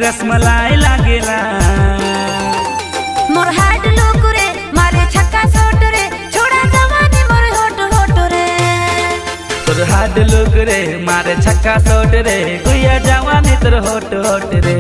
रसमलाई लागेला। मोर heart look रे मारे छक्का शॉट रे छोड़ा जवानी मोर होट होट रे। तोर हार्ट लुक रे मारे छक्का शॉट रे गुया जवानी तोर होट होट रे।